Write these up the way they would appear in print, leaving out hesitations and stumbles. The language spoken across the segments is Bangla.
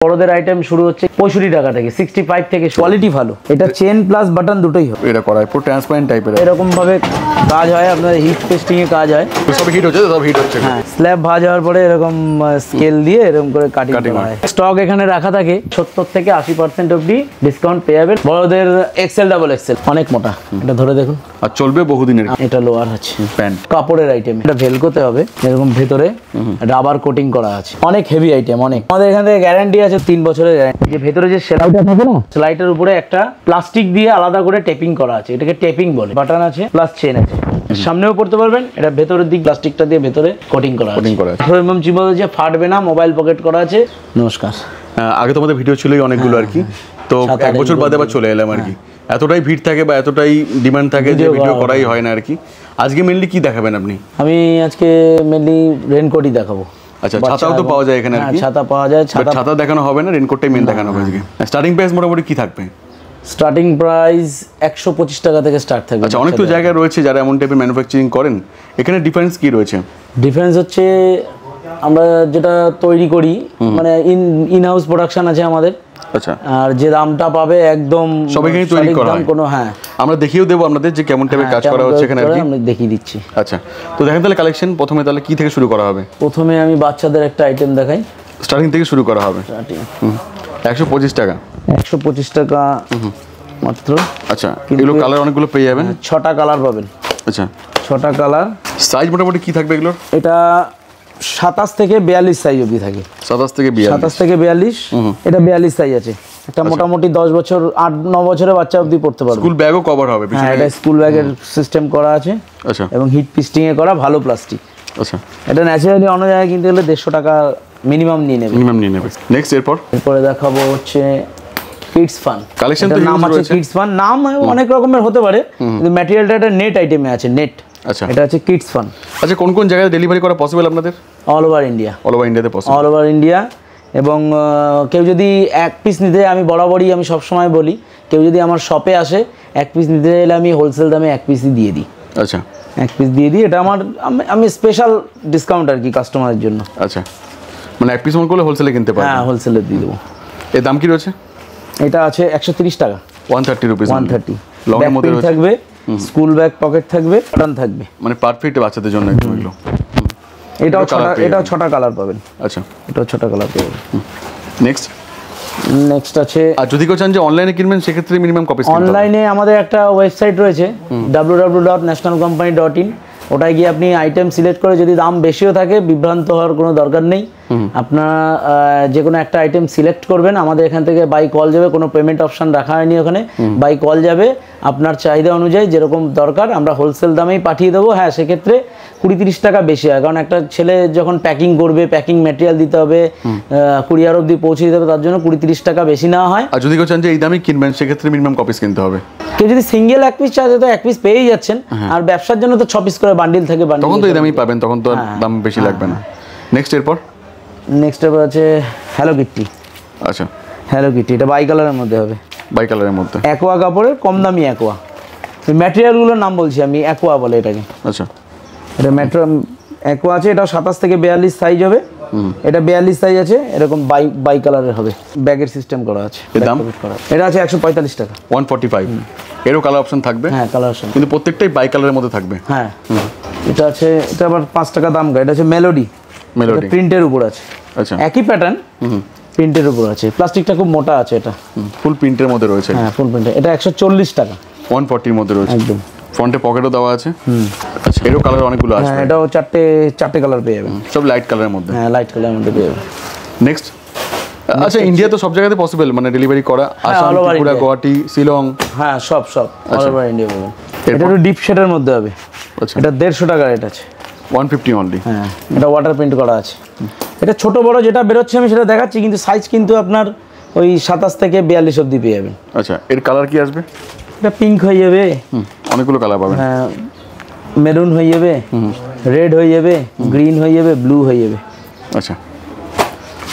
বড়দের আইটেম শুরু হচ্ছে 65 টাকা থেকে, 65 থেকে। কোয়ালিটি ভালো, এটা চেন প্লাস বাটন দুটোই হবে। এটা করা পুরো ট্রান্সপারেন্ট টাইপের, এরকম ভাবে কাজ হয়, আপনার হিট পেস্টিং এ কাজ হয়। সব হিট হচ্ছে, সব হিট হচ্ছে। হ্যাঁ, স্ল্যাব ভাঁজ হওয়ার পরে এরকম স্কেল দিয়ে এরকম করে কাটিং করা হয়। স্টক এখানে রাখা থাকে 70 থেকে 80% অবধি ডিসকাউন্ট পেয়ে যাবেন। বড়দের এক্সেল ডাবল এক্সেল, অনেক মোটা, এটা ধরে দেখুন। আর চলবে বহুদিনের। এটা লোয়ার আছে, প্যান্ট কাপড়ের আইটেম। এটা ভেলকোতে হবে, এরকম ভেতরে রাবার কোটিং করা আছে। অনেক হেভি আইটেম, অনেক। আমাদের এখান থেকে গ্যারান্টি আছে 3 বছরের গ্যারান্টি। যে ভেতরে যে সেলাইটা থাকে না, সেলাইটার উপরে একটা প্লাস্টিক দিয়ে আলাদা করে টেপিং করা আছে, এটাকে টেপিং বলে। বাটন আছে প্লাস চেন আছে, সামনেও পড়তে পারবেন। এটা ভেতরের দিক প্লাস্টিকটা দিয়ে ভেতরে কোটিং করা আছে। যে ফাটবে না, মোবাইল পকেট করা আছে। নমস্কার। আগে তোমাদের ভিডিও ছিলই অনেকগুলো আর কি, তো 1 বছর বাদে আবার চলে এলাম আর কি। এতটাই ভিড় থাকে বা এতটাই ডিমান্ড থাকে যে ভিডিও করাই হয় না আর কি। আজকে মেইনলি কি দেখাবেন আপনি? আমি আজকে মেইনলি রেনকোটই দেখাবো। আচ্ছা, ছাতাও তো পাওয়া যায় এখানে আর কি। ছাতা পাওয়া যায়, ছাতা দেখানো হবে না, রেনকোটটাই মেইন দেখানো হবে আজকে। স্টার্টিং প্রাইস মোটামুটি কি থাকবে? স্টার্টিং প্রাইস 125 টাকা থেকে স্টার্ট থাকবে। আচ্ছা, অনেক তো জায়গা রয়েছে যারা এমন টাইপের ম্যানুফ্যাকচারিং করেন, এখানে ডিফারেন্স কি রয়েছে? ডিফারেন্স হচ্ছে আমরা যেটা তৈরি করি, মানে ইন হাউস প্রোডাকশন আছে আমাদের। আচ্ছা, আর যে দামটা পাবে একদম সব এখানে তৈরি করা হয় কোনো। হ্যাঁ, আমরা দেখিয়েও দেবো আপনাদের যে কেমন টাইপের কাজ করা হচ্ছে এখানে আর কি, আমি দেখিয়ে দিচ্ছি। আচ্ছা, তো দেখেন তাহলে কালেকশন প্রথমে তাহলে কি থেকে শুরু করা হবে? প্রথমে আমি বাচ্চাদের একটা আইটেম দেখাই। স্টার্টিং থেকে শুরু করা হবে। 125 টাকা। 125 টাকা মাত্র। আচ্ছা, এগুলো কালার অনেকগুলো পেয়ে যাবেন। 6টা কালার পাবেন। আচ্ছা, 6টা কালার। সাইজ মোটামুটি কি থাকবে এগুলোর? এটা 27 থেকে 42 সাইজ অবধি থাকে। 27 থেকে 42। এটা 42 সাইজ আছে। এটা মোটামুটি 10 বছর 8-9 বছরের বাচ্চা অবধি পড়তে পারবে। স্কুল ব্যাগও কভার হবে পিছনে। হ্যাঁ, এটা স্কুল ব্যাগের সিস্টেম করা আছে। আচ্ছা, এবং হিট পিস্টিং এ করা, ভালো প্লাস্টিক। আচ্ছা, এটা ন্যাচারালি অন্য জায়গায় কিনতে গেলে 150 টাকা মিনিমাম নিয়ে নেবে। নেক্সট এরপরে দেখাবো হচ্ছে কিডস ফান কালেকশন। তো নাম আছে কিডস ফান, নাম অনেক রকমের হতে পারে, কিন্তু ম্যাটেরিয়ালটা একটা নেট আইটেমে আছে, নেট। আচ্ছা, এটা হচ্ছে কিডস ফান। আচ্ছা, কোন কোন জায়গায় ডেলিভারি করা পসিবল আপনাদের? All over India. All over ইন্ডিয়াতে পসিবল। All over India. এবং কেউ যদি 1 পিস নিতে, আমি বরাবরই আমি সবসময় বলি, কেউ যদি আমার শপে আসে 1 পিস নিতে চাইলে আমি হোলসেল দামে 1 পিসই দিয়ে দিই। আচ্ছা, 1 পিস দিয়ে দিই। এটা আমি স্পেশাল ডিসকাউন্ট আর কি কাস্টমারের জন্য। আচ্ছা, মানে 1 পিস মন করলে হোলসেলে কিনতে পারবেন? হ্যাঁ, হোলসেলে দিয়ে দেবো। এর দাম কি রয়েছে? এটা আছে 130 টাকা। 130 রুপিস। 130 লং এর মধ্যে থাকবে, স্কুল ব্যাগ পকেট থাকবে, বাটন থাকবে, মানে পারফেক্ট বাচ্চাদের জন্য একদম এগুলো। এটাও 6টা কালার পাবেন। আচ্ছা, এটাও 6টা কালার পাবেন। নেক্সট আছে, আর যদি কেউ চান যে অনলাইনে কিনবেন সেক্ষেত্রে মিনিমাম কপিস কিনতে হবে। অনলাইনে আমাদের একটা ওয়েবসাইট রয়েছে www.nationalcompany.in। ওটায় গিয়ে আপনি আইটেম সিলেক্ট করে, যদি দাম বেশিও থাকে বিভ্রান্ত হওয়ার কোনো দরকার নেই। আপনারা যে কোনো একটা আইটেম সিলেক্ট করবেন, আমাদের এখান থেকে বাই কল যাবে, কোনো পেমেন্ট অপশন রাখা হয়নি ওখানে। বাই কল যাবে, আপনার চাহিদা অনুযায়ী যেরকম দরকার আমরা হোলসেল দামেই পাঠিয়ে দেবো। হ্যাঁ, সেক্ষেত্রে 20-30 টাকা বেশি হয়, কারণ একটা ছেলে যখন প্যাকিং করবে, প্যাকিং ম্যাটেরিয়াল দিতে হবে, কুরিয়ার অবধি পৌঁছে দিতে হবে, তার জন্য 20-30 টাকা বেশি নেওয়া হয়। আর যদি কেউ চান যে এই দামে কিনবেন সেক্ষেত্রে মিনিমাম কপিস কিনতে হবে। কেউ যদি সিঙ্গেল 1 পিস চায় তো 1 পিস পেয়েই যাচ্ছেন। আর ব্যবসার জন্য তো 6 পিস করে বান্ডিল থাকে, তখন তো এই দামই পাবেন, তখন তো দাম বেশি লাগবে না। নেক্সট এরপর আছে হ্যালো কিটি। আচ্ছা, হ্যালো কিটি, এটা বাই কালারের মধ্যে হবে। বাই কালারের মধ্যে অ্যাকোয়া কাপড়ের, কম দামি অ্যাকোয়া। ম্যাটেরিয়ালগুলোর নাম বলছি আমি, অ্যাকোয়া বলে এটাকে। আচ্ছা, এটা অ্যাকোয়া আছে, এটাও 27 থেকে 42 সাইজ হবে। এটা 42 সাইজ আছে, এরকম বাই কালারের হবে, ব্যাগের সিস্টেম করা আছে। দাম এটা আছে 145 টাকা। 145। এরও কালার অপশন থাকবে? হ্যাঁ, কালার অপশন, কিন্তু প্রত্যেকটাই বাই কালারের মধ্যে থাকবে। হ্যাঁ, এটা আছে, এটা আবার 5 টাকা দাম। এটা আছে মেলোডি প্রিন্টের উপর আছে। আচ্ছা, একই প্যাটার্ন, প্রিন্টের উপর আছে। প্লাস্টিকটা খুব মোটা আছে, এটা ফুল প্রিন্টের মধ্যে রয়েছে। হ্যাঁ, ফুল প্রিন্ট। এটা 140 টাকা। 140 এর মধ্যে রয়েছে একদম। ফ্রন্টে পকেটও দেওয়া আছে। আচ্ছা, এরও কালার অনেকগুলো আছে। হ্যাঁ, এটাও 4টে কালার পেয়ে যাবেন, সব লাইট কালারের মধ্যে। হ্যাঁ, লাইট কালারের মধ্যে পেয়ে যাবেন। নেক্সট, আচ্ছা, ইন্ডিয়া তো সব জায়গাতে পসিবল, মানে ডেলিভারি করা? আসাম, ত্রিপুরা, গুয়াহাটি, শিলং? হ্যাঁ, সব অল ওভার ইন্ডিয়া পাবেন। এটা একটু ডিপ শেডের মধ্যে হবে। আচ্ছা, এটা 150 টাকা রেট আছে। 150 অনলি। হ্যাঁ, এটা ওয়াটার প্রিন্ট করা আছে। এটা ছোট বড় যেটা বেরোচ্ছে আমি সেটা দেখাচ্ছি, কিন্তু সাইজ কিন্তু আপনার ওই 27 থেকে 42 অবধি পেয়ে যাবেন। আচ্ছা, এর কালার কি আসবে? এটা পিঙ্ক হয়ে যাবে, অনেকগুলো কালার পাবেন। হ্যাঁ, মেরুন হয়ে যাবে, রেড হয়ে যাবে, গ্রিন হয়ে যাবে, ব্লু হয়ে যাবে। আচ্ছা,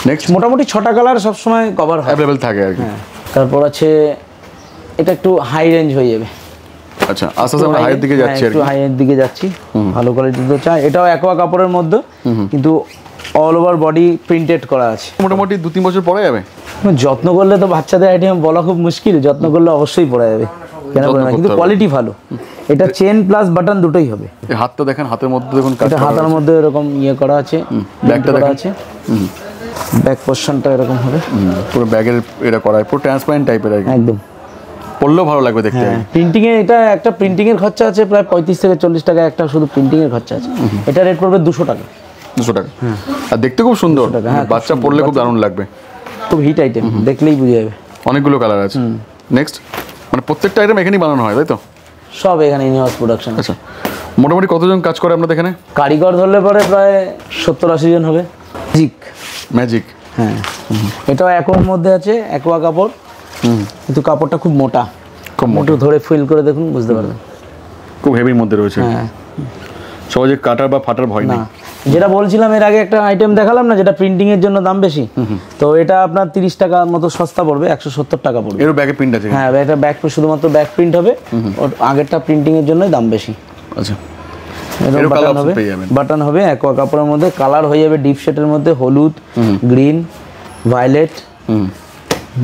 নেক্সট, মোটামুটি 6টা কালার সবসময় কভার হয়, অ্যাভেলেবল থাকে আর কি। তারপর আছে, এটা একটু হাই রেঞ্জ হয়ে যাবে। আচ্ছা, আস্তে আস্তে আমরা হাইয়ের দিকে যাচ্ছি আর কি। একটু হাইয়ের দিকে যাচ্ছি, ভালো কোয়ালিটির তো চাই। এটাও অ্যাকোয়া কাপড়ের মধ্যে, কিন্তু অল ওভার বডি প্রিন্টেড করা আছে। মোটামুটি 2-3 বছর পরে যাবে। যত্ন করলে তো বাচ্চাদের আইটেম বলা খুব মুশকিল, যত্ন করলে অবশ্যই পড়া যাবে, কেন পড়ে না, কিন্তু কোয়ালিটি ভালো। এটা চেন প্লাস বাটন দুটোই হবে। এই হাতটা দেখেন, হাতের মধ্যে দেখুন কাজ এটা হাতের মধ্যে এরকম ইয়ে করা আছে, ব্যাগটা করা দেখেন আছে, ব্যাক পোরশনটা এরকম হবে, পুরো ব্যাগের এটা করা, পুরো ট্রান্সপারেন্ট টাইপের আর কি, একদম পড়লেও ভালো লাগবে দেখতে। প্রিন্টিং এ এটা একটা প্রিন্টিং এর খরচা আছে প্রায় 35 থেকে 40 টাকা, একটা শুধু প্রিন্টিং এর খরচা আছে। এটা রেট পড়বে 200 টাকা। 200 টাকা। আর দেখতে খুব সুন্দর, বাচ্চা পড়লে খুব দারুণ লাগবে, খুব হিট আইটেম, দেখলেই বুঝে যাবে। অনেকগুলো কালার আছে। নেক্সট, মানে প্রত্যেকটা আইটেম এখানেই বানানো হয় তাই তো? সব এখানে ইনহাউস প্রোডাকশন। আচ্ছা, মোটামুটি কতজন কাজ করে আপনাদের এখানে? কারিগর ধরলে পরে প্রায় 70-80 জন হবে। ম্যাজিক, হ্যাঁ, এটাও অ্যাকোয়ার মধ্যে আছে, অ্যাকোয়া কাপড়, কিন্তু কাপড়টা খুব মোটা, খুব মোটা, ধরে ফিল করে দেখুন বুঝতে পারবেন, খুব হেভির মধ্যে রয়েছে। হ্যাঁ, সহজে কাটার বা ফাটার ভয় নেই। যেটা বলছিলাম এর আগে একটা আইটেম দেখালাম না, যেটা প্রিন্টিং এর জন্য দাম বেশি, তো এটা আপনার 30 টাকা মতো সস্তা পড়বে, 170 টাকা পড়বে। এর ব্যাগে প্রিন্ট আছে? হ্যাঁ, এটা ব্যাক, শুধুমাত্র ব্যাক প্রিন্ট হবে, ওর আগেরটা প্রিন্টিং এর জন্যই দাম বেশি। আচ্ছা, এরকম বাটন হবে, বাটন হবে অ্যাকোয়া কাপড়ের মধ্যে, কালার হয়ে যাবে ডিপ শেডের মধ্যে, হলুদ, গ্রিন, ভায়োলেট,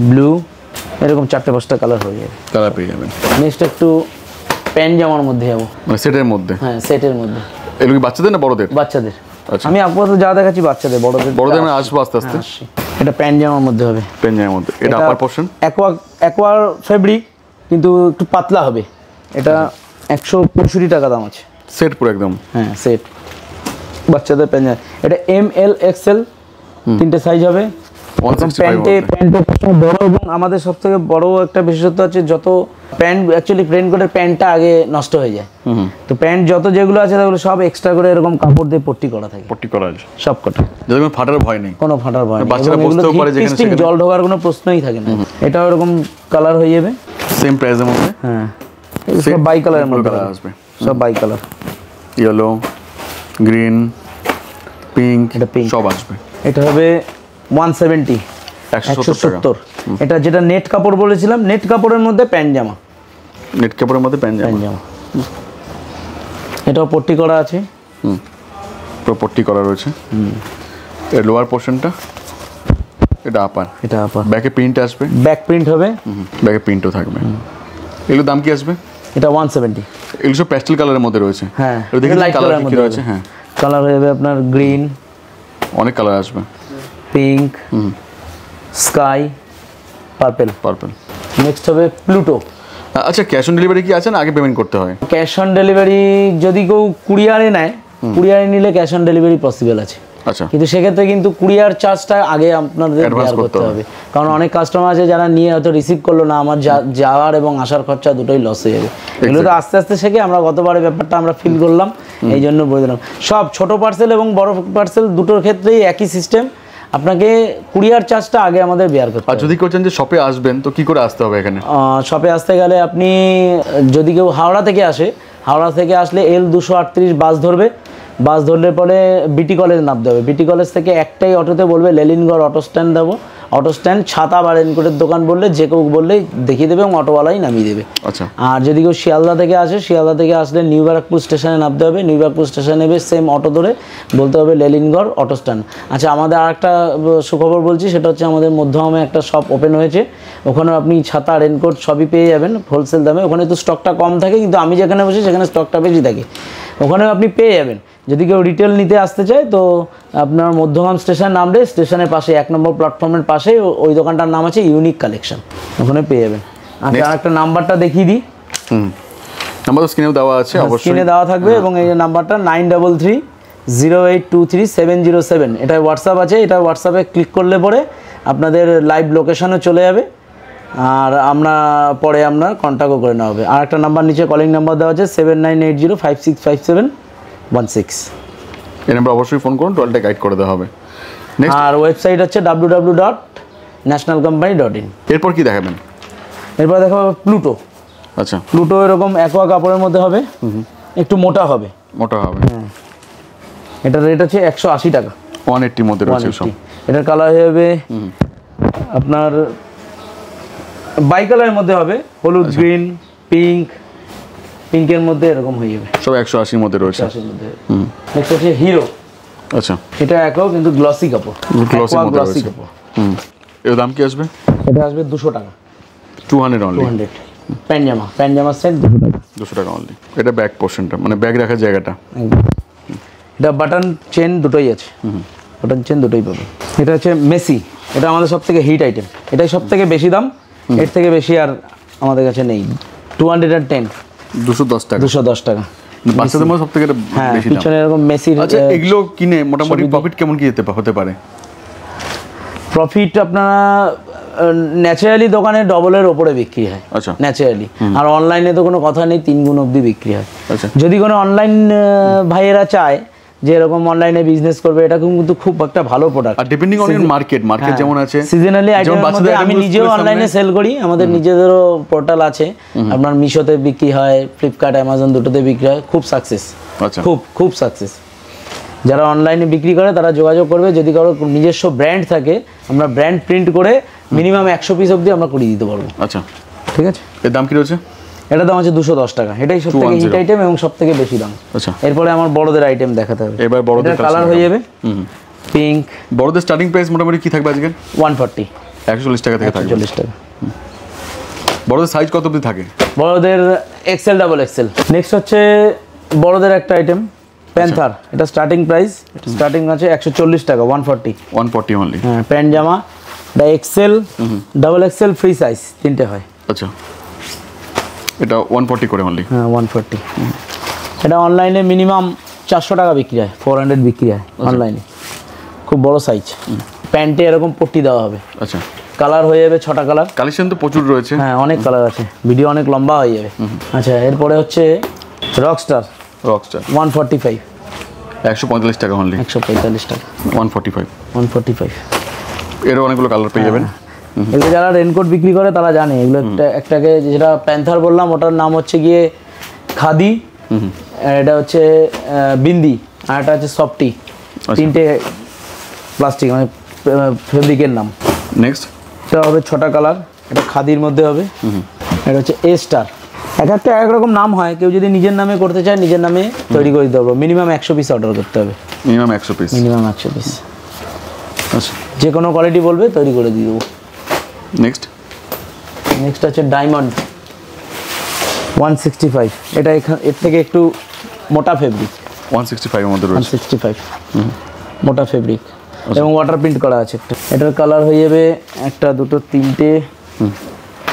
ব্লু, এরকম 4-5টা কালার হয়ে যাবে, কালার পেয়ে যাবেন। নেক্সট একটু প্যান্ট জামার মধ্যে যাবো, মানে সেটের মধ্যে? হ্যাঁ, সেটের মধ্যে। এগুলো কি বাচ্চাদের না বড়দের? বাচ্চাদের। আচ্ছা, আমি আপাতত যা দেখাচ্ছি বাচ্চাদের, বড়দের আমি আসবো আস্তে আস্তে। এটা প্যান্ট জামার মধ্যে হবে, প্যান্ট জামার মধ্যে। এটা আপার পোরশন অ্যাকোয়ার ফেব্রিক, কিন্তু একটু পাতলা হবে। এটা 165 টাকা দাম আছে। সেট পুরো একদম? হ্যাঁ, সেট বাচ্চাদের প্যান্ট জামা। এটা ML XL 3টে সাইজ হবে। প্যান্টে বড়, এবং আমাদের সব থেকে বড় একটা বিশেষত্ব আছে, যত প্যান্ট অ্যাকচুয়ালি প্রিন্ট করে প্যান্টটা আগে নষ্ট হয়ে যায়, তো প্যান্ট যত যেগুলো আছে সেগুলো সব এক্সট্রা করে এরকম কাপড় দিয়ে পট্টি করা থাকে, পট্টি করা আছে সব কটা, যাতে কোনো ফাটার ভয় নেই, কোনো ফাটার ভয় নেই, বাচ্চারা বুঝতেও পারে যেখানে সেখানে জল ঢোকার কোনো প্রশ্নই থাকে না। এটাও এরকম কালার হয়ে যাবে, সেম প্রাইসের মধ্যে। হ্যাঁ, সব বাই কালারের মধ্যে আসবে, সব by colour, yellow, green, pink, এটা পিঙ্ক সব আসবে। এটা হবে 170, 170। এটা যেটা নেট কাপড় বলেছিলাম, নেট কাপড়ের মধ্যে প্যান্ট জামা, নেট কাপড়ের মধ্যে প্যান্ট জামা। এটাও পট্টি করা আছে, পুরো পট্টি করা রয়েছে। এর লোয়ার পোরশনটা, এটা আপার, এটা আপার, ব্যাকে প্রিন্ট আসবে, ব্যাক প্রিন্ট হবে, ব্যাকে প্রিন্টও থাকবে। এগুলোর দাম কি আসবে? এটা 170। এগুলো সব প্যাস্টেল কালারের মধ্যে রয়েছে। হ্যাঁ, দেখি লাইট কালার কি রয়েছে। হ্যাঁ, কালার হয়ে যাবে আপনার গ্রিন, অনেক কালার আসবে, পিঙ্ক, স্কাই, পার্পল। নেক্সট হবে প্লুটো। আচ্ছা, ক্যাশ অন ডেলিভারি কি আছে না আগে পেমেন্ট করতে হয়? ক্যাশ অন ডেলিভারি যদি কেউ কুরিয়ারে নেয়, কুরিয়ারে নিলে ক্যাশ অন ডেলিভারি পসিবল আছে। আচ্ছা, কিন্তু সেক্ষেত্রে কিন্তু কুরিয়ার চার্জটা আগে আপনাদের বেয়ার করতে হবে, কারণ অনেক কাস্টমার আছে যারা নিয়ে হয়তো রিসিভ করলো না, আমার যাওয়ার এবং আসার খরচা দুটোই লস হয়ে যাবে। এগুলো তো আস্তে আস্তে শেখে, আমরা গতবারের ব্যাপারটা আমরা ফিল করলাম, এই জন্য বলে দিলাম। সব ছোট পার্সেল এবং বড় পার্সেল দুটোর ক্ষেত্রেই একই সিস্টেম, আপনাকে কুরিয়ার চার্জটা আগে আমাদের বেয়ার করতে হবে। আর যদি করছেন যে শপে আসবেন, তো কি করে আসতে হবে এখানে? শপে আসতে গেলে আপনি যদি কেউ হাওড়া থেকে আসে, হাওড়া থেকে আসলে L238 বাস ধরবে, বাস ধরলে পরে বিটি কলেজ নামতে হবে, বিটি কলেজ থেকে একটাই অটোতে বলবে লেলিনগড় অটো স্ট্যান্ড দেবো, অটো স্ট্যান্ড ছাতা বা রেনকোটের দোকান বললে যে কেউ বললেই দেখিয়ে দেবে এবং অটোওয়ালাই নামিয়ে দেবে। আচ্ছা, আর যদি কেউ শিয়ালদা থেকে আসে, শিয়ালদা থেকে আসলে নিউ ব্যারাকপুর স্টেশনে নামতে হবে, নিউ ব্যারাকপুর স্টেশনে নেবে সেম অটো ধরে বলতে হবে লেলিনগড় অটো স্ট্যান্ড। আচ্ছা, আমাদের আরেকটা সুখবর বলছি, সেটা হচ্ছে আমাদের মধ্যমে একটা শপ ওপেন হয়েছে, ওখানে আপনি ছাতা রেনকোট সবই পেয়ে যাবেন হোলসেল দামে। ওখানে তো স্টকটা কম থাকে, কিন্তু আমি যেখানে বসি সেখানে স্টকটা বেশি থাকে, ওখানেও আপনি পেয়ে যাবেন। যদি কেউ রিটেল নিতে আসতে চায় তো আপনার মধ্যগ্রাম স্টেশন নামলে স্টেশনের পাশে 1 নম্বর প্ল্যাটফর্মের পাশে ওই দোকানটার নাম আছে ইউনিক কালেকশন, ওখানে পেয়ে যাবেন। আচ্ছা, আরেকটা নাম্বারটা দেখিয়ে দিই। নাম্বার তো স্ক্রিনেও দেওয়া আছে, অবশ্যই স্ক্রিনে দেওয়া থাকবে, এবং এই নাম্বারটা 9330823707, এটা হোয়াটসঅ্যাপ আছে, এটা হোয়াটসঅ্যাপে ক্লিক করলে পরে আপনাদের লাইভ লোকেশনে চলে যাবে, আর আমরা পরে আপনার কন্ট্যাক্টও করে নেওয়া হবে। আর একটা নাম্বার নিচে কলিং নাম্বার দেওয়া আছে 7980565716, এই নাম্বার অবশ্যই ফোন করুন, টোটালটা গাইড করে দেওয়া হবে। আর ওয়েবসাইট হচ্ছে www.nationalcompany.in। এরপর কি দেখাবেন? এরপর দেখা হবে প্লুটো। আচ্ছা, প্লুটো এরকম অ্যাকোয়া কাপড়ের মধ্যে হবে, একটু মোটা হবে, হ্যাঁ। এটার রেট হচ্ছে 180 টাকা, 180 মধ্যে রয়েছে সব। এটার কালার হয়ে যাবে আপনার বাই কালারের মধ্যে হবে, হলুদ, গ্রিন, পিঙ্কের মধ্যে এরকম হয়ে যাবে, সব 180 মধ্যে রয়েছে। নেক্সট হচ্ছে হিরো। আচ্ছা, এটা একও কিন্তু গ্লসি কাপড়, গ্লসি কাপড়। এর দাম কি আসবে? এটা আসবে 200 টাকা। 200 অনলি। 200 প্যান্ট জামা সেট 200 টাকা। 200 টাকা অনলি। এটা ব্যাক পোর্শনটা, মানে ব্যাগ রাখার জায়গাটা। একদম। এটা বাটন চেন দুটোই আছে, বাটন চেন দুটোই পাবে। এটা হচ্ছে মেসি, এটা আমাদের সব থেকে হিট আইটেম, এটাই সব থেকে বেশি দাম, এর থেকে বেশি আর আমাদের কাছে নেই। 210, 210 টাকা। 210 টাকা। বাচ্চাদের মধ্যে সব থেকে হ্যাঁ, বেশি দাম। পিছনে এরকম মেসির। আচ্ছা, এগুলো কিনে মোটামুটি প্রফিট কেমন কি হতে পারে? প্রফিট আপনারা ন্যাচারালি দোকানে ডবলের ওপরে বিক্রি হয়। আচ্ছা। ন্যাচারালি। আর অনলাইনে তো কোনো কথা নেই, 3 গুণ অবধি বিক্রি হয়। আচ্ছা। যদি কোনো অনলাইন ভাইয়েরা চায় যে এরকম অনলাইনে বিজনেস করবে, এটা কিন্তু খুব একটা ভালো প্রোডাক্ট। আর ডিপেন্ডিং অন মার্কেট যেমন আছে সিজনালি আইটেম, আমি নিজেও অনলাইনে সেল করি, আমাদের নিজেদেরও পোর্টাল আছে, আপনার মিশোতে বিক্রি হয়, ফ্লিপকার্ট, অ্যামাজন দুটোতে বিক্রি হয়, খুব সাকসেস। আচ্ছা। খুব সাকসেস। যারা অনলাইনে বিক্রি করে তারা যোগাযোগ করবে, যদি কারো নিজস্ব ব্র্যান্ড থাকে আমরা ব্র্যান্ড প্রিন্ট করে মিনিমাম 100 পিস অবধি আমরা করিয়ে দিতে পারবো। আচ্ছা, ঠিক আছে। এর দাম কি রয়েছে? এটা দাম আছে 210 টাকা, এটাই সব থেকে হিট আইটেম এবং সব থেকে বেশি দাম। আচ্ছা। এরপরে আমার বড়দের আইটেম দেখাতে হবে। এবার বড়দের কালার হয়ে যাবে পিঙ্ক। বড়দের স্টার্টিং প্রাইস মোটামুটি কি থাকবে আজকে? 140, 140 টাকা থেকে থাকবে। 140 টাকা। বড়দের সাইজ কত অবধি থাকে? বড়দের এক্সেল, ডাবল এক্সেল। নেক্সট হচ্ছে বড়দের একটা আইটেম প্যান্থার, এটা স্টার্টিং প্রাইস, স্টার্টিং আছে 140 টাকা, 140 অনলি। হ্যাঁ, প্যান্ট জামা, এটা XL, double XL, free size তিনটে হয়। আচ্ছা, এটা 140 করে অনলি। হ্যাঁ, 140। এটা অনলাইনে মিনিমাম 400 টাকা বিক্রি হয়, 400 বিক্রি হয় অনলাইনে, খুব বড় সাইজ। প্যান্টে এরকম পট্টি দেওয়া হবে। আচ্ছা। কালার হয়ে যাবে 6টা কালার। কালেকশন তো প্রচুর রয়েছে। হ্যাঁ, অনেক কালার আছে, ভিডিও অনেক লম্বা হয়ে যাবে। আচ্ছা, এরপরে হচ্ছে রকস্টার 145, 145 টাকা অনলি। 145 টাকা, 145। এর অনেকগুলো কালার পেয়ে যাবেন। এগুলো যারা রেনকোট বিক্রি করে তারা জানে, এগুলো একটাকে যেটা প্যান্থার বললাম ওটার নাম হচ্ছে গিয়ে খাদি, এটা হচ্ছে বিন্দি, আর এটা হচ্ছে সফটি। তিনটে প্লাস্টিক মানে ফেব্রিকের নাম। নেক্সট এটা হবে 6টা কালার, এটা খাদির মধ্যে হবে। এটা হচ্ছে এ স্টার, একটা এক রকম নাম হয়, কেউ যদি নিজের নামে করতে চায় নিজের নামে তৈরি করে দিতে পারবো। মিনিমাম 100 পিস অর্ডার করতে হবে। Minimum 100 piece. আচ্ছা, যে কোনো কোয়ালিটি বলবে তৈরি করে দিয়ে দেবো। নেক্সট হচ্ছে ডায়মন্ড 165, এটা এর থেকে একটু মোটা ফেব্রিক। 165 এর মধ্যে রয়েছে। 165 মোটা ফেব্রিক এবং ওয়াটার প্রিন্ট করা আছে একটা। এটার কালার হয়ে যাবে 1টা 2টো 3টে,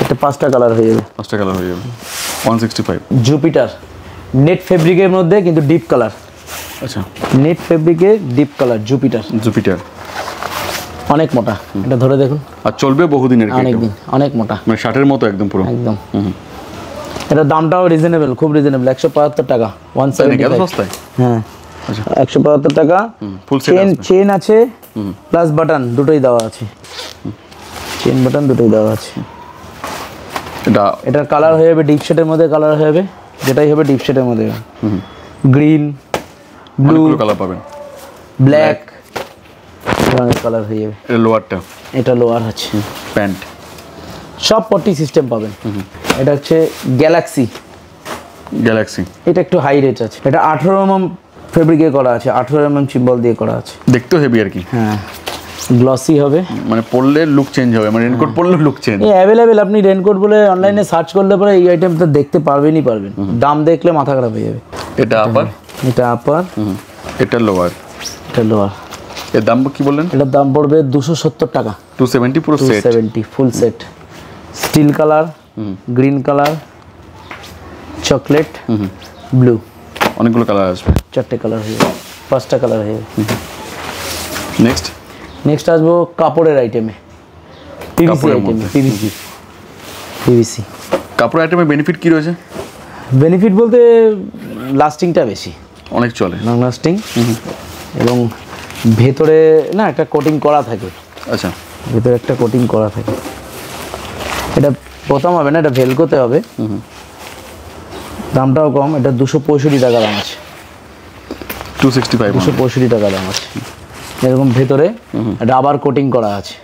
এটা 5টা কালার হয়ে যাবে। 5টা কালার হয়ে যাবে। 165। জুপিটার নেট ফেব্রিকের মধ্যে কিন্তু ডিপ কালার। আচ্ছা, নেট ফেব্রিকে ডিপ কালার জুপিটার অনেক মোটা, এটা ধরে দেখুন। আর চলবে বহুদিনের, অনেক মোটা, মানে শার্টের মতো একদম পুরো একদম। এটার দামটাও রিজনেবল, খুব রিজনেবল, 175 টাকা, 175। সস্তায়? হ্যাঁ, আচ্ছা, 175 টাকা। ফুল সেট আছে, চেন আছে প্লাস বাটন দুটোই দেওয়া আছে, চেন বাটন দুটোই দেওয়া আছে। এটার কালার হয়ে যাবে ডিপ শেডের মধ্যে, কালার হয়ে যাবে যেটাই হবে ডিপ শেডের মধ্যে, গ্রিন, ব্লু কালার পাবেন, ব্ল্যাক, অনেক কালার হয়ে যাবে। এটা লোয়ার আছে, প্যান্ট সব পটি সিস্টেম পাবেন। এটা হচ্ছে গ্যালাক্সি, এটা একটু হাই রেট আছে। এটা 18 mm ফেব্রিকে করা আছে, 18 mm চিম্বল দিয়ে করা আছে। দেখতেও হেভি আর কি। হ্যাঁ, গ্লসি হবে, মানে পরলে লুক চেঞ্জ হবে, মানে রেনকোট পরলে লুক চেঞ্জ। এই অ্যাভেলেবেল, আপনি রেনকোট বলে অনলাইনে সার্চ করলে পরে এই আইটেমটা দেখতে পারবেন। দাম দেখলে মাথা খারাপ হয়ে যাবে। এটা আপার, এটা লোয়ার, এর দাম কি বললেন? এটার দাম পড়বে 270 টাকা, 270 পুরো set, 270 full set. Steel colour, green colour, chocolate, blue, অনেকগুলো কালার আসবে। 4টে কালার হয়ে যাবে, 5টা কালার হয়ে যাবে। নেক্সট আসবো কাপড়ের আইটেমে, পিভিসি। কাপড়ের আইটেমে বেনিফিট কি রয়েছে? বেনিফিট বলতে লাস্টিংটা বেশি, অনেক চলে, লং লাস্টিং, এবং ভেতরে না একটা কোটিং করা থাকে। আচ্ছা, ভেতরে একটা কোটিং করা থাকে। এটা প্রথম হবে না, এটা ভেলকোতে হবে। দামটাও কম, এটা 265 টাকা দাম আছে। 265 টাকা দাম আছে। এরকম ভেতরে রাবার কোটিং করা আছে,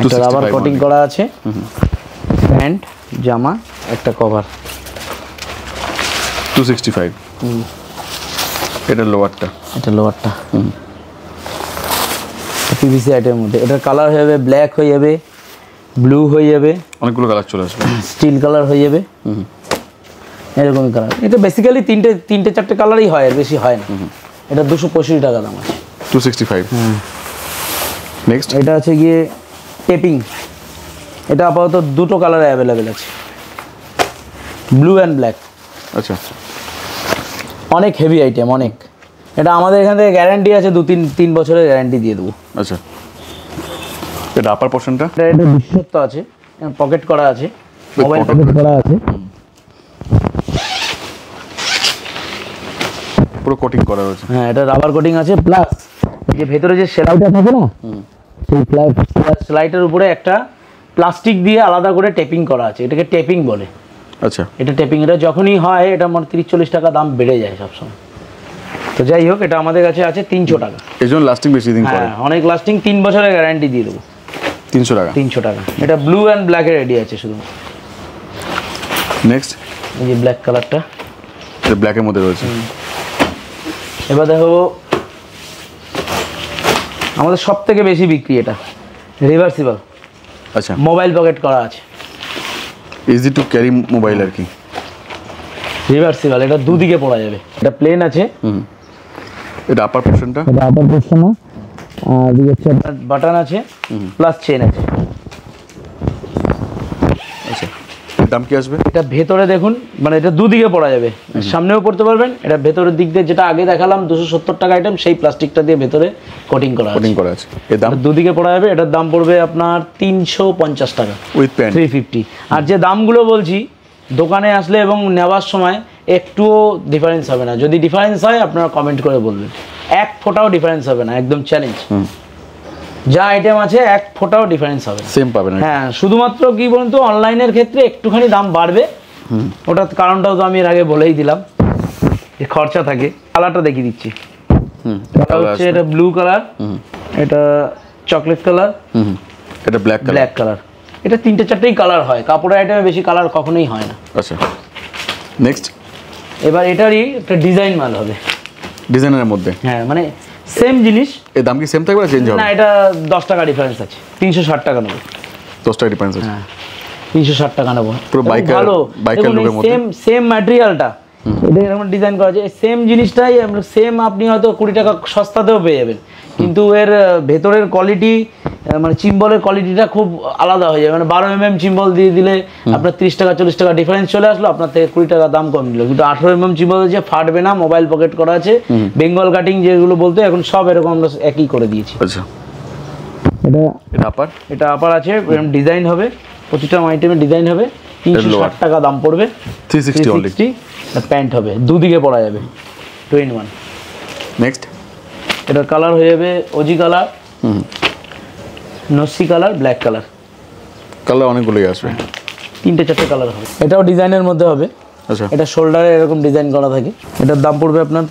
একটা রাবার কোটিং করা আছে। প্যান্ট, জামা, একটা কভার, 265। এটা লোয়ারটা, পিভিসি আইটেমের মধ্যে। এটার কালার হয়ে যাবে ব্ল্যাক হয়ে যাবে, ব্লু হয়ে যাবে, অনেকগুলো কালার চলে আসবে, স্টিল কালার হয়ে যাবে, এরকমই কালার। এটা বেসিক্যালি তিনটে চারটে কালারই হয়, আর বেশি হয় না। এটা 265 টাকা দাম আছে। 265। নেক্সট এটা আছে গিয়ে টেপিং। এটা আপাতত দুটো কালারে অ্যাভেলেবেল আছে, ব্লু অ্যান্ড ব্ল্যাক। আচ্ছা, অনেক হেভি আইটেম, অনেক। এটা আমাদের এখান থেকে গ্যারান্টি আছে 2-3 বছরের গ্যারান্টি দিয়ে দেবো। আচ্ছা, এটা আপার পোর্শনটা, এটা বিশেষত্ব আছে, পকেট করা আছে, মোবাইল পকেট করা আছে, পুরো কোটিং করা রয়েছে। হ্যাঁ এটা রাবার কোটিং আছে, প্লাস যে ভেতরে যে সেলাইটা থাকে না, সেই সেলাইটার উপরে একটা প্লাস্টিক দিয়ে আলাদা করে টেপিং করা আছে, এটাকে টেপিং বলে। আচ্ছা, এটা টেপিং, এটা যখনই হয় এটা মানে 30-40 টাকা দাম বেড়ে যায় সবসময়। তো যাই হোক, এটা আমাদের কাছে আছে 300 টাকা। এই জন্য লাস্টিং বেশি দিন করে। হ্যাঁ, অনেক লাস্টিং, 3 বছরের গ্যারান্টি দিয়ে দেবো। 300 টাকা। 300 টাকা। এটা ব্লু অ্যান্ড ব্ল্যাকে রেডি আছে শুধু। নেক্সট এই যে ব্ল্যাক কালারটা, এটা ব্ল্যাকের মধ্যে রয়েছে। এবার দেখো আমাদের সব থেকে বেশি বিক্রি এটা রিভার্সিবল। আচ্ছা, মোবাইল পকেট করা আছে, ইজি টু ক্যারি মোবাইল আর কি। রিভার্সিবল, এটা দুদিকে পড়া যাবে। এটা প্লেন আছে, এটা আপার পোর্শনটা, এটা আপার পোর্শন, আর দিকে বাটন আছে, প্লাস চেন আছে। আচ্ছা, এর দাম কি আসবে? এটা ভেতরে দেখুন, মানে এটা দুদিকে পড়া যাবে, সামনেও পড়তে পারবেন। এটা ভেতরের দিক দিয়ে যেটা আগে দেখালাম 270 টাকা আইটেম, সেই প্লাস্টিকটা দিয়ে ভেতরে কোটিং করা আছে। কোটিং করা আছে। এর দাম দুদিকে পড়া যাবে। এটার দাম পড়বে আপনার 350 টাকা উইথ প্যান্ট। 350। আর যে দামগুলো বলছি, দোকানে আসলে এবং নেওয়ার সময় একটুও ডিফারেন্স হবে না। যদি ডিফারেন্স হয় আপনারা কমেন্ট করে বলবেন, এক ফোঁটাও ডিফারেন্স হবে না, একদম চ্যালেঞ্জ। যা আইটেম আছে এক ফোঁটাও ডিফারেন্স হবে না, সেম পাবেন। হ্যাঁ, শুধুমাত্র কি বলুন তো, অনলাইনের ক্ষেত্রে একটুখানি দাম বাড়বে। ওটার কারণটাও তো আমি এর আগে বলেই দিলাম, যে খরচা থাকে। কালারটা দেখিয়ে দিচ্ছি। কালার হচ্ছে এটা ব্লু কালার, এটা চকলেট কালার, এটা ব্ল্যাক কালার। Black colour. এটা 3-4টেই কালার হয়, কাপড়ের আইটেমে বেশি কালার কখনোই হয় না। আচ্ছা, নেক্সট এবার এটারই একটা ডিজাইন মাল হবে, ডিজাইনের মধ্যে। হ্যাঁ মানে সেম জিনিস। এর দাম কি সেম থাকবে না চেঞ্জ হবে? না, এটা 10 টাকা ডিফারেন্স আছে, 360 টাকা নেবো। 10 টাকা ডিফারেন্স আছে। হ্যাঁ, 360 টাকা নেবো। পুরো বাইকার লুকের মধ্যে। সেম ম্যাটেরিয়ালটা, এটা এরকম ডিজাইন করা আছে, সেম জিনিসটাই সেম আপনি হয়তো 20 টাকা সস্তাতেও পেয়ে যাবেন, কিন্তু এর ভেতরের কোয়ালিটি, মানে চিম্বলের কোয়ালিটিটা খুব আলাদা হয়ে যাবে। মানে 12 mm চিম্বল দিয়ে দিলে আপনার 30 টাকা 40 টাকা ডিফারেন্স চলে আসলো, আপনার থেকে 20 টাকা দাম কম দিল। কিন্তু 18 mm চিম্বল যে ফাটবে না, মোবাইল পকেট করা আছে, বেঙ্গল কাটিং যেগুলো বলতে, এখন সব এরকম আমরা একই করে দিয়েছি। আচ্ছা, এটা আপার, এটা আপার আছে, এরকম ডিজাইন হবে, প্রতিটা আইটেমের ডিজাইন হবে। 360 টাকা দাম পড়বে। 360 অনলি। প্যান্ট হবে, দুদিকে পরা যাবে, 2-in-1। নেক্সট এটার কালার হয়ে যাবে ওজি কালার, নসি কালার, ব্ল্যাক কালার। কালার অনেকগুলোই আসবে, 3-4টে কালার হবে। এটাও ডিজাইনের মধ্যে হবে। আচ্ছা, এটা শোল্ডারে এরকম ডিজাইন করা থাকে। এটার দাম পড়বে আপনার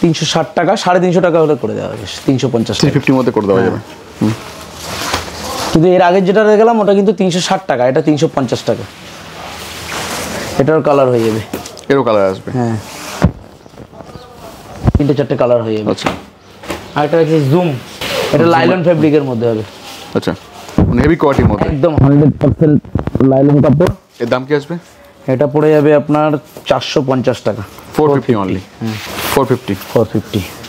360 টাকা, 350 টাকা হলে করে দেওয়া হবে, 350 টাকা। 350 মধ্যে করে দেওয়া যাবে। কিন্তু এর আগে যেটা দেখলাম ওটা কিন্তু 360 টাকা, এটা 350 টাকা। এটার কালার হয়ে যাবে, এরও কালার আসবে। হ্যাঁ, 3-4টে কালার হয়ে যাবে। আচ্ছা, আর একটা আছে জুম, এটা লাইলন ফেব্রিকের মধ্যে হবে। আচ্ছা, মানে হেভি কোয়ালিটির মধ্যে, একদম 100% লাইলন কাপড়। এর দাম কি আসবে? এটা পড়ে যাবে আপনার 450 টাকা। 450 অনলি। 450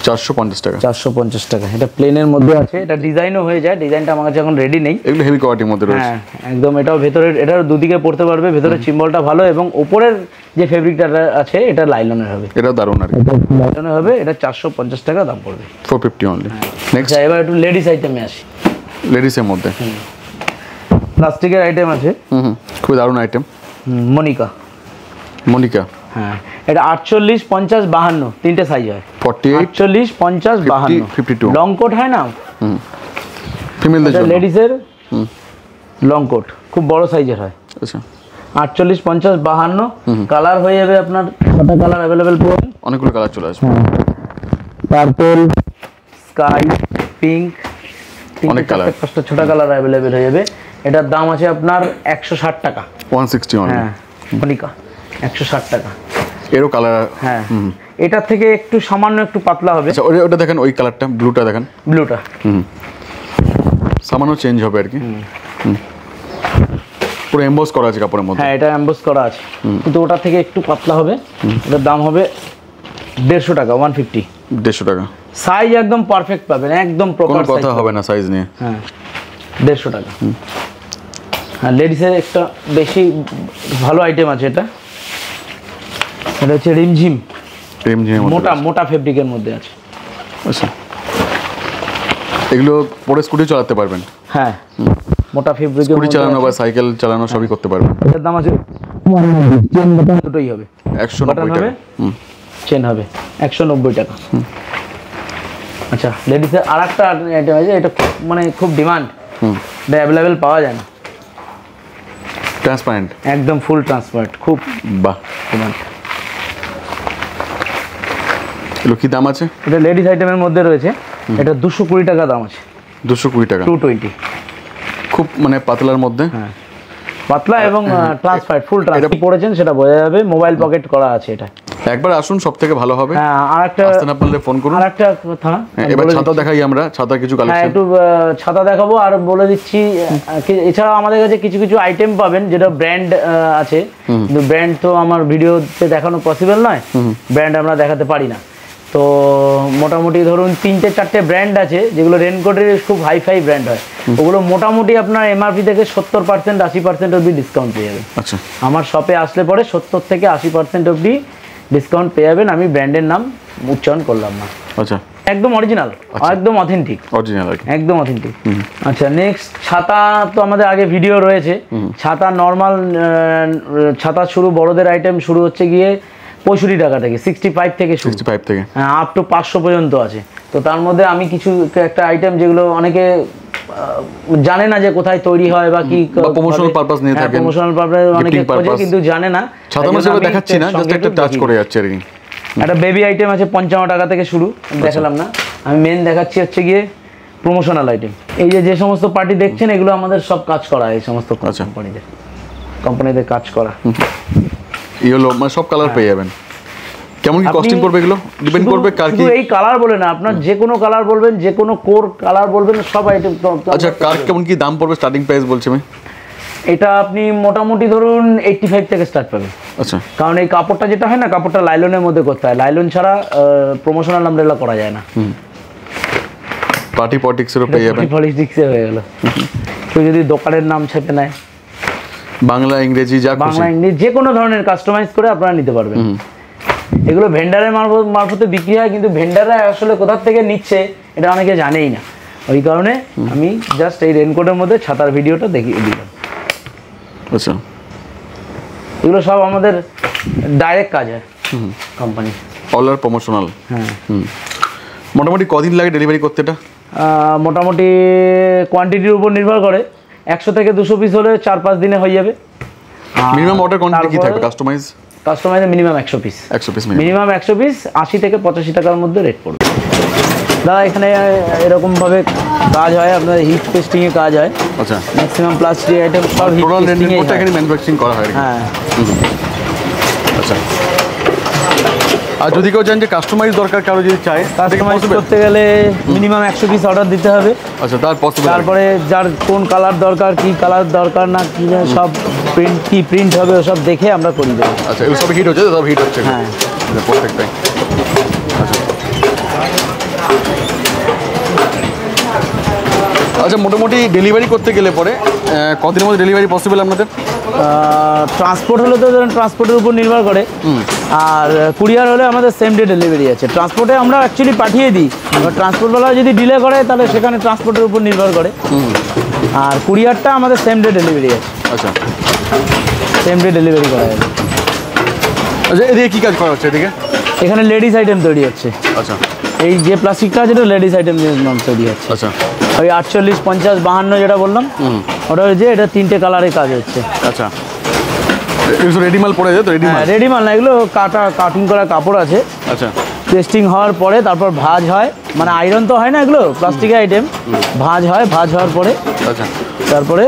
450 টাকা। 450 টাকা। এটা প্লেনের মধ্যে আছে, এটা ডিজাইনও হয়ে যায়, ডিজাইনটা আমার কাছে এখন রেডি নেই। এগুলো হেভি কোয়ালিটির মধ্যে রয়েছে। হ্যাঁ, একদম। এটাও ভেতরের, এটার দুদিকে পড়তে পারবে, ভেতরের চিম্বলটা ভালো, এবং উপরের যে ফেব্রিকটা আছে এটা লাইলনের হবে। এটাও দারুণ আর কি। এটা লাইলনের হবে, এটা 450 টাকা দাম পড়বে। 450 অনলি। নেক্সট আচ্ছা, এবার একটু লেডিস আইটেমে আসি। লেডিসের মধ্যে প্লাস্টিকের আইটেম আছে, খুবই দারুণ আইটেম। মনিকা। মনিকা, হ্যাঁ, এটা 48, 50, 52 তিনটে সাইজ হয়। 48, 48, 50, 52, 52 লং কোট হয় না, ফিমেলদের জন্য। লেডিসের লং কোট খুব বড় সাইজের হয়। আচ্ছা, 48, 50, 52 কালার হয়ে যাবে আপনার। 6টা কালার অ্যাভেলেবেল পাবেন, অনেকগুলো কালার চলে আসবে। পার্পল, স্কাই, পিঙ্ক, অনেক কালার, 5টা 6টা কালার অ্যাভেলেবেল হয়ে যাবে। এটার দাম আছে আপনার 160 টাকা। 160 অনলি। হ্যাঁ, মনিকা 160 টাকা। এরও কালার। হ্যাঁ, এটার থেকে একটু সামান্য একটু পাতলা হবে। আচ্ছা, ওটা দেখেন, ওই কালারটা, ব্লুটা দেখেন, ব্লুটা। সামান্য চেঞ্জ হবে আর কি। পুরো এমবস করা আছে কাপড়ের মধ্যে। হ্যাঁ, এটা এমবস করা আছে, কিন্তু ওটা থেকে একটু পাতলা হবে। এটার দাম হবে 150 টাকা, 150। 150 টাকা। সাইজ একদম পারফেক্ট পাবেন, একদম কোনো প্রপার কথা হবে না সাইজ নিয়ে। হ্যাঁ, 150 টাকা। হ্যাঁ, লেডিসের একটা বেশি ভালো আইটেম আছে, এটা হচ্ছে রিমঝিম। মোটা মোটা ফেব্রিকের মধ্যে আছে। আচ্ছা, এগুলো পরে স্কুটি চালাতে পারবেন। হ্যাঁ, মোটা ফেব্রিকের স্কুটি চালানো বা সাইকেল চালানো সবই করতে পারবেন। এর দাম আছে দুটোই হবে 190 টাকা। চেন হবে 190 টাকা। আচ্ছা, লেডিসের আরেকটা আইটেম আছে, এটা মানে খুব ডিমান্ড, এটা অ্যাভেলেবেল পাওয়া যায় না। ট্রান্সপারেন্ট, একদম ফুল ট্রান্সপারেন্ট, খুব বাহ ডিমান্ড। এগুলো কি দাম আছে? এটা লেডিস আইটেমের মধ্যে রয়েছে, এটা 220 টাকা দাম আছে। 220 টাকা, 220। খুব মানে পাতলার মধ্যে। হ্যাঁ, পাতলা এবং ট্রান্সপারেন্ট, ফুল ট্রান্সপারেন্ট পড়েছেন সেটা বোঝা যাবে। মোবাইল পকেট করা আছে এটা। একবার আসুন, সব থেকে ভালো হবে। হ্যাঁ, আরেকটা আসতে না পারলে ফোন করুন। আরেকটা কথা, এবার ছাতা দেখাই আমরা, ছাতা কিছু হ্যাঁ, কালেকশন। একটু ছাতা দেখাবো আর বলে দিচ্ছি। এছাড়াও আমাদের কাছে কিছু কিছু আইটেম পাবেন যেটা ব্র্যান্ড আছে, কিন্তু ব্র্যান্ড তো আমার ভিডিওতে দেখানো পসিবল নয়, ব্র্যান্ড আমরা দেখাতে পারি না। তো মোটামুটি ধরুন 3-4টে ব্র্যান্ড আছে যেগুলো রেনকোটের খুব হাইফাই ব্র্যান্ড হয়, ওগুলো মোটামুটি আপনার এমআরপি থেকে 70%, 80% অবধি ডিসকাউন্ট পেয়ে যাবেন। আচ্ছা, আমার শপে আসলে পরে 70 থেকে 80% অবধি ডিসকাউন্ট পেয়ে যাবেন। আমি ব্র্যান্ডের নাম উচ্চারণ করলাম না। আচ্ছা, একদম অরিজিনাল, একদম অথেন্টিক, অরিজিনাল আর কি। একদম অথেন্টিক। আচ্ছা, নেক্সট ছাতা তো আমাদের আগে ভিডিও রয়েছে। ছাতা নর্মাল ছাতা শুরু, বড়দের আইটেম শুরু হচ্ছে গিয়ে 65 টাকা থেকে, 65 থেকে শুরু, 65 থেকে আপ টু 500 পর্যন্ত আছে। তো তার মধ্যে আমি কিছু একটা আইটেম যেগুলো অনেকে জানে না যে কোথায় তৈরি হয় বা কি, প্রমোশনাল পারপাস নিয়ে থাকে, প্রমোশনাল পারপাস অনেকে খোঁজে কিন্তু জানে না। ছাতা আমরা সেটা দেখাচ্ছি না, জাস্ট একটা টাচ করে যাচ্ছে আর কি। একটা বেবি আইটেম আছে 55 টাকা থেকে শুরু, দেখালাম না। আমি মেন দেখাচ্ছি হচ্ছে গিয়ে প্রমোশনাল আইটেম। এই যে সমস্ত পার্টি দেখছেন, এগুলো আমাদের সব কাজ করা, এই সমস্ত কোম্পানিদের কাজ করা। ইয়েলো মানে সব কালার পেয়ে যাবেন। কেমন কি কস্টিং করবে এগুলো? ডিপেন্ড করবে কার কি। এই কালার বলে না, আপনার যে কোনো কালার বলবেন, যে কোনো কোর কালার বলবেন, সব আইটেম। আচ্ছা, কার কেমন কি দাম পড়বে? স্টার্টিং প্রাইস বলছি আমি। এটা আপনি মোটামুটি ধরুন 85 থেকে স্টার্ট পাবেন। আচ্ছা, কারণ এই কাপড়টা যেটা হয় না, কাপড়টা লাইলনের মধ্যে করতে হয়, লাইলন ছাড়া প্রমোশনাল আমব্রেলা করা যায় না। পার্টি পলিটিক্সেরও পেয়ে যাবেন। পলিটিক্সে হয়ে গেল। কেউ যদি দোকানের নাম ছেপে নেয়, বাংলা ইংরেজি যা খুশি, বাংলা ইংরেজি যে কোনো ধরনের কাস্টমাইজ করে আপনারা নিতে পারবেন। এগুলো ভেন্ডারের মারফতে বিক্রি হয়, কিন্তু ভেন্ডাররা আসলে কোথা থেকে নিচ্ছে এটা অনেকে জানেই না। ওই কারণে আমি জাস্ট এই রেনকোটের মধ্যে ছাতার ভিডিওটা দেখিয়ে দিলাম। আচ্ছা, এগুলো সব আমাদের ডাইরেক্ট কাজ হয় কোম্পানি। অলার প্রমোশনাল। হ্যাঁ, মোটামুটি কদিন লাগে ডেলিভারি করতে এটা? মোটামুটি কোয়ান্টিটির উপর নির্ভর করে। 100 থেকে 200 পিস হলে 4-5 দিনে হয়ে যাবে। মিনিমাম অর্ডার কোয়ান্টিটি কি থাকবে? কাস্টমাইজে minimum 100 piece. 100 piece minimum 100 piece 80 থেকে 85 টাকার মধ্যে রেট পড়বে। দাদা, এখানে এরকমভাবে কাজ হয়, আপনার হিট পেস্টিংয়ে কাজ হয়। আচ্ছা, ম্যাক্সিমাম প্লাস্টিক আইটেম সব হিট পেস্টিংয়ে হয়। এখানে ম্যানুফ্যাকচারিং করা হয়। হ্যাঁ। আচ্ছা, আর যদি কেউ চান যে কাস্টমাইজ দরকার, কারো যদি চায় কাস্টমাইজ করতে গেলে মিনিমাম 100 পিস অর্ডার দিতে হবে। আচ্ছা, তার পসিবল। তারপরে যার কোন কালার দরকার, কি কালার দরকার না, কি সব প্রিন্ট, কি প্রিন্ট হবে ওসব দেখে আমরা করে দেবো। আচ্ছা, এগুলো সব হিট হচ্ছে, সব হিট হচ্ছে। হ্যাঁ, প্রত্যেকটাই। আচ্ছা, আচ্ছা, মোটামুটি ডেলিভারি করতে গেলে পরে কতদিনের মধ্যে ডেলিভারি পসিবল আপনাদের? ট্রান্সপোর্ট হলে তো ধরুন ট্রান্সপোর্টের উপর নির্ভর করে, আর কুরিয়ার হলে আমাদের সেম ডে ডেলিভারি আছে। ট্রান্সপোর্টে আমরা অ্যাকচুয়ালি পাঠিয়ে দিই, এবার ট্রান্সপোর্টওয়ালা যদি ডিলে করে তাহলে সেখানে ট্রান্সপোর্টের উপর নির্ভর করে। আর কুরিয়ারটা আমাদের সেম ডে ডেলিভারি আছে। আচ্ছা, সেম ডে ডেলিভারি করা যাবে। আচ্ছা, এদিকে কী কাজ করা হচ্ছে? এদিকে এখানে লেডিস আইটেম তৈরি হচ্ছে। আচ্ছা, এই যে প্লাস্টিকটা আছে এটা লেডিস আইটেম তৈরি হচ্ছে। আচ্ছা, ওই 48, 50, 52 যেটা বললাম, ওটা হচ্ছে, এটা 3টে কালারে কাজ হচ্ছে। আচ্ছা, রেডিমাল পড়ে যায় তো? রেডিমাল না, এগুলো কাটিং করা কাপড় আছে। আচ্ছা, পেস্টিং হওয়ার পরে তারপর ভাঁজ হয়, মানে আয়রন তো হয় না, এগুলো প্লাস্টিকের আইটেম। ভাঁজ হয়, ভাঁজ হওয়ার পরে আচ্ছা, তারপরে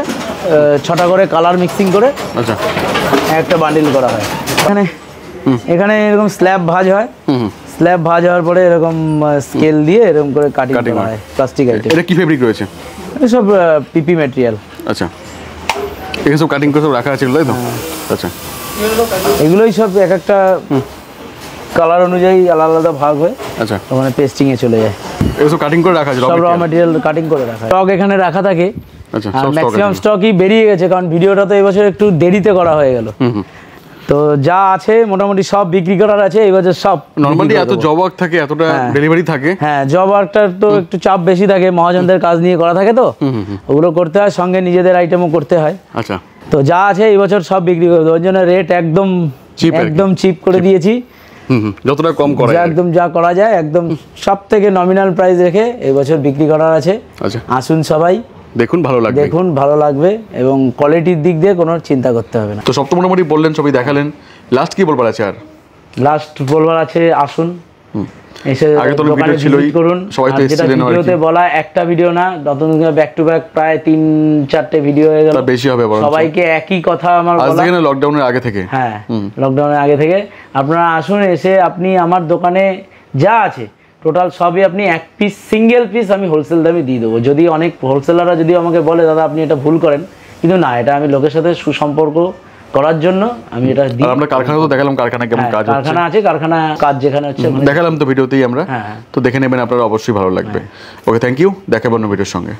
6টা করে কালার মিক্সিং করে আচ্ছা, একটা বান্ডিল করা হয়। এখানে এরকম স্ল্যাব ভাঁজ হয়, স্ল্যাব ভাঁজ হওয়ার পরে এরকম স্কেল দিয়ে এরকম করে কাটিং করা হয় প্লাস্টিক আইটেম। এটা কি ফেব্রিক রয়েছে? সব পিপি ম্যাটেরিয়াল। আচ্ছা, এখানে সব কাটিং করে সব রাখা আছে এগুলো, তাই তো? আচ্ছা, এগুলোই সব এক একটা কালার অনুযায়ী আলাদা আলাদা ভাগ হয়, আচ্ছা, ওখানে পেস্টিং এ চলে যায়। এগুলো সব কাটিং করে রাখা আছে, সব র ম্যাটেরিয়াল কাটিং করে রাখা, স্টক এখানে রাখা থাকে। আচ্ছা, আর সব ম্যাক্সিমাম স্টকই বেরিয়ে গেছে, কারণ ভিডিওটা তো এবছর একটু দেরিতে করা হয়ে গেল। তো যা আছে মোটামুটি সব বিক্রি করার আছে এবছর সব। নরমালি এত জব ওয়ার্ক থাকে, এতটা ডেলিভারি থাকে। হ্যাঁ, জব ওয়ার্কটার তো একটু চাপ বেশি থাকে, মহাজনদের কাজ নিয়ে করা থাকে, তো ওগুলো করতে হয়, সঙ্গে নিজেদের আইটেমও করতে হয়। আচ্ছা, তো যা আছে এই বছর সব বিক্রি করবে, ওর জন্য রেট একদম চিপ করে দিয়েছি। যতটা কম করা যায়, একদম যা করা যায়, একদম সব থেকে নমিনাল প্রাইস রেখে এই বছর বিক্রি করার আছে। আচ্ছা, আসুন সবাই দেখুন, ভালো লাগবে, দেখুন ভালো লাগবে, এবং কোয়ালিটির দিক দিয়ে কোনো চিন্তা করতে হবে না। তো সব তো মোটামুটি বললেন, সবই দেখালেন। লাস্ট কি বলবার আছে? আর লাস্ট বলবার আছে, আসুন এসে আগে তো দোকানে ভিডিও ছিলই, visit করুন। সবাই তো আর যেটা এসেছিলেন আর কি। ভিডিওতে বলা একটা ভিডিও না, ব্যাক টু ব্যাক প্রায় 3-4টে ভিডিও হয়ে গেল, তার বেশি হবে বরঞ্চ। সবাইকে একই কথা আমার আজ বলা। থেকে না, লকডাউনের আগে থেকে। হ্যাঁ, লকডাউনের আগে থেকে আপনারা আসুন, এসে আপনি আমার দোকানে যা আছে টোটাল সবই আপনি এক পিস, সিঙ্গেল পিস আমি হোলসেল দামে দিয়ে দেবো। যদি অনেক হোলসেলাররা যদি আমাকে বলে দাদা আপনি এটা ভুল করেন, কিন্তু না, এটা আমি লোকের সাথে সুসম্পর্ক করার জন্য আমি এটা দিই। আর আমরা কারখানা তো দেখালাম, কারখানা কেমন কাজ হচ্ছে, কারখানা আছে, কারখানা কাজ যেখানে হচ্ছে দেখালাম তো ভিডিওতেই আমরা। হ্যাঁ। তো দেখে নেবেন, আপনারা অবশ্যই ভালো লাগবে। ওকে, থ্যাংক ইউ, দেখাবো অন্য ভিডিওর সঙ্গে।